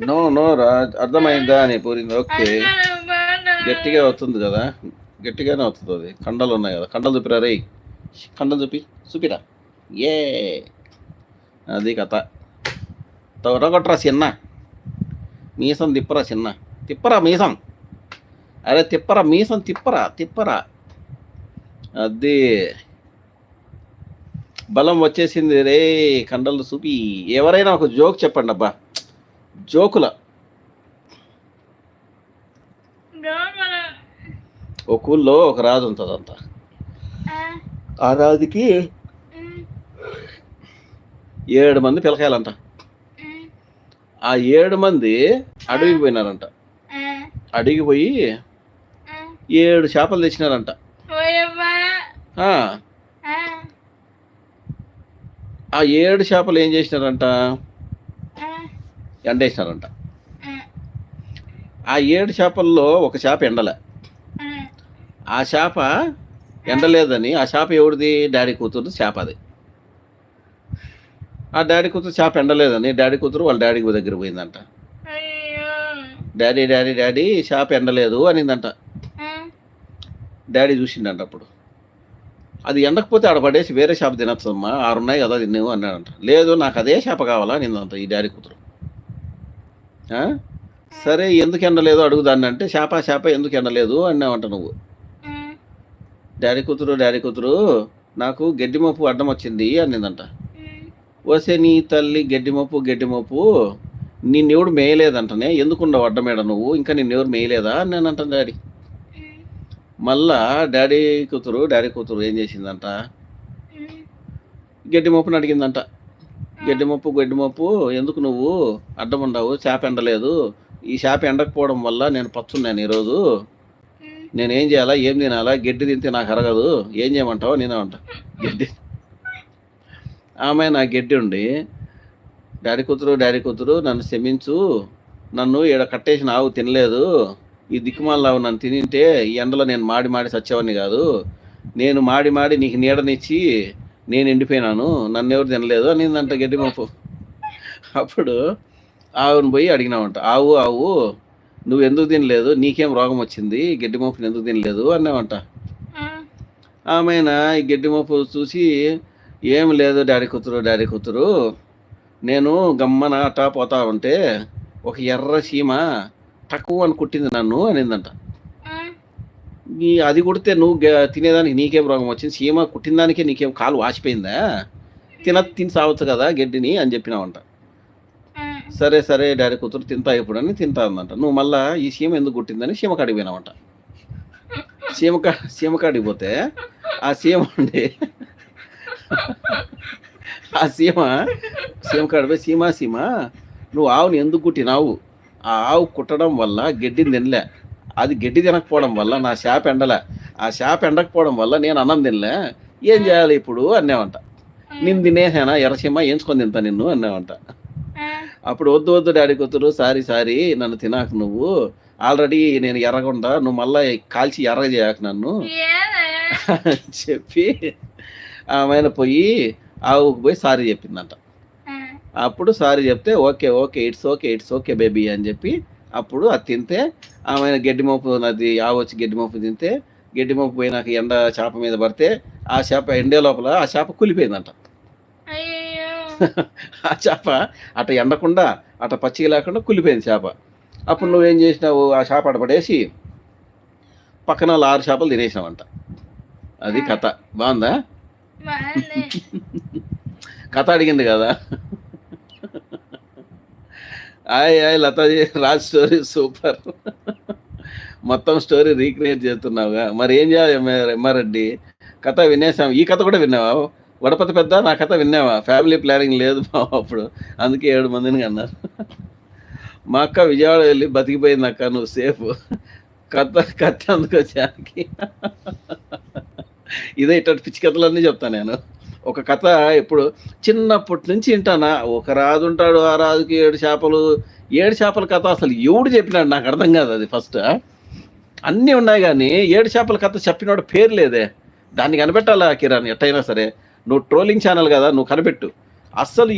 No no రా, అర్థమైందా అని పూరింది. ఓకే, గట్టిగా అవుతుంది కదా, గట్టిగానే అవుతుంది. అది కండలు ఉన్నాయి కదా, కండలు చూపిరా రే, కండలు చూపిరా. ఏ అది కథ. తొరగొట్టరా చిన్న, మీసం తిప్పరా చిన్న, తిప్పరా మీసం, అరే తిప్పరా మీసం, తిప్పరా. అది బలం వచ్చేసింది రే, కండలు చూపి. ఎవరైనా ఒక జోక్ చెప్పండి అబ్బా, జోకుల. ఒక ఊళ్ళో ఒక రాజు ఉంటుందంట. ఆ రాజుకి 7 మంది పిల్లకాయలంట. ఆ 7 మంది అడవికి పోయినారంట. అడవికి పోయి 7 చేపలు తెచ్చినారంట. ఆ 7 చేపలు ఏం చేసినారంట, ఎండేసినారంట. ఆ 7 చేపల్లో ఒక చేప ఎండలే. ఆ చేప ఎండలేదని, ఆ చేప ఎవరిది, డాడీ కూతురు చేప. అది ఆ డాడీ కూతురు చేప ఎండలేదని డాడీ కూతురు వాళ్ళ డాడీ దగ్గర పోయిందంట. డాడీ చేప ఎండలేదు అనిందంట. డాడీ చూసిండంట. అప్పుడు అది ఎండకపోతే ఆడ పడేసి వేరే చేప తినచ్చమ్మా, 6 ఉన్నాయి కదా తిన్నేవు అన్నాడంట. లేదు నాకు అదే చేప కావాలా అనిందంట ఈ డాడీ కూతురు. సరే ఎందుకు ఎండలేదు అడుగుదాన్ని అంటే, చేప ఎందుకు ఎండలేదు అన్నావంట నువ్వు. డాడీ కూతురు నాకు గడ్డి మోపు అడ్డం వచ్చింది అనిందంట. వసే నీ తల్లి గడ్డి మోపు నిన్నెవడు మేయలేదంటనే, ఎందుకుండవు అడ్డమేడ నువ్వు, ఇంకా నిన్నెవరు మేయలేదా అని నేనంట డాడీ. మళ్ళా డాడీ కూతురు ఏం చేసిందంట, గడ్డి మోపుని అడిగిందంట. గడ్డి మోపు ఎందుకు నువ్వు అడ్డం ఉండవు, చేప ఎండలేదు, ఈ చేప ఎండకపోవడం వల్ల నేను పచ్చున్నాను ఈరోజు, నేనేం చేయాలా, ఏం తినాలా, గడ్డి తింటే నాకు అరగదు, ఏం చేయమంటావు నేనేమంట. గడ్డి ఆమె నా గడ్డి ఉండి, డాడీ కూతురు నన్ను క్షమించు, నన్ను ఈడ కట్టేసిన ఆవు తినలేదు, ఈ దిక్కుమాలావు నన్ను తినింటే ఈ ఎండలో నేను మాడి సచ్చేవాడిని కాదు, నేను మాడి నీకు నీడనిచ్చి నేను ఎండిపోయినాను, నన్ను ఎవరు తినలేదు అనిందంట గడ్డి మోపు. అప్పుడు ఆవును పోయి అడిగినామంట, ఆవు నువ్వు ఎందుకు తినలేదు, నీకేం రోగం వచ్చింది, గడ్డి మోపుని ఎందుకు తినలేదు అన్నామంట. ఆమెన ఈ గడ్డి మోపు చూసి, ఏం లేదు డాడీ కూతురు నేను గమ్మన అట్టా పోతా ఉంటే ఒక ఎర్ర చీమ తక్కువ అని కుట్టింది నన్ను అనిందంట. అది కుడితే నువ్వు తినేదానికి నీకేం రోగం వచ్చింది, చీమ కుట్టిన దానికే నీకేం కాలు వాచిపోయిందా, తిని సావచ్చు కదా గడ్డిని అని చెప్పినావంట. సరే డాడీ కూతురు తింటా ఇప్పుడు అని తింటా ఉందంట. నువ్వు మళ్ళా ఈ చీమ ఎందుకు కుట్టిందని చీమకాడికి పోయినావంట. చీమకాడికి పోతే ఆ చీమ ఉండి, ఆ చీమకాడి పోయి, సీమ నువ్వు ఆవుని ఎందుకు కుట్టినావు, ఆ ఆవు కుట్టడం వల్ల గడ్డిని తినలే, అది గడ్డి తినకపోవడం వల్ల నా చేప ఎండలే, ఆ చేప ఎండకపోవడం వల్ల నేను అన్నం తినలే, ఏం చేయాలి ఇప్పుడు అన్నావంట. నిన్ను తినేసానా ఎర్రసీమ, ఎంచుకొని తింటా నిన్ను అన్నావంట. అప్పుడు వద్దు డాడీ కూతురు, సారీ నన్ను తినాక, నువ్వు ఆల్రెడీ నేను ఎర్రగుండా, నువ్వు మళ్ళీ కాల్చి ఎర్రగా చేయక నన్ను చెప్పి ఆమె పోయి ఆవుకు పోయి సారీ చెప్పిందంట. అప్పుడు సారీ చెప్తే ఓకే ఇట్స్ ఓకే బేబీ అని చెప్పి, అప్పుడు అది తింటే ఆమె గడ్డి మోపు, అది ఆవు వచ్చి గడ్డి మోపు తింటే, గడ్డి మోపు పోయినాక ఎండ చేప మీద పడితే ఆ చేప ఎండే లోపల ఆ చేప కూలిపోయిందంట. ఆ చేప అట ఎండకుండా అట పచ్చిగా లేకుండా కూలిపోయింది చేప. అప్పుడు నువ్వేం చేసినావు, ఆ చేప అట పడేసి పక్కన 6 చేపలు తినేసినావంట. అది కథ. బాగుందా కథ? అడిగింది కదా. Hi Lataji, Raj story super. మొత్తం స్టోరీ రీక్రియేట్ చేస్తున్నావుగా, మరి ఏం చేయాలి ఎమ్మారెడ్డి? కథ వినేసాం. ఈ కథ కూడా విన్నావా? వడపతి పెద్ద నా కథ విన్నావా? ఫ్యామిలీ ప్లానింగ్ లేదు అప్పుడు, అందుకే 7 మందిని అన్నారు. మా అక్క విజయవాడ వెళ్ళి బతికిపోయింది అక్క, నువ్వు సేఫ్. కథ అందుకు వచ్చానికి ఇదే ఇట్లాంటి పిచ్చి కథలన్నీ చెప్తాను నేను. ఒక కథ ఎప్పుడు చిన్నప్పటి నుంచి వింటానా, ఒక రాజు ఉంటాడు, ఆ రాజుకి 7 చేపల కథ అసలు ఎవడు చెప్పినాడు నాకు అర్థం కాదు. అది ఫస్ట్ అన్నీ ఉన్నాయి కానీ 7 చేపల కథ చెప్పినోడు పేరు లేదే. దాన్ని కనిపెట్టాలా కిరణ్ ఎట్టయినా సరే, నువ్వు ట్రోలింగ్ ఛానల్ కదా, నువ్వు కనిపెట్టు అస్సలు.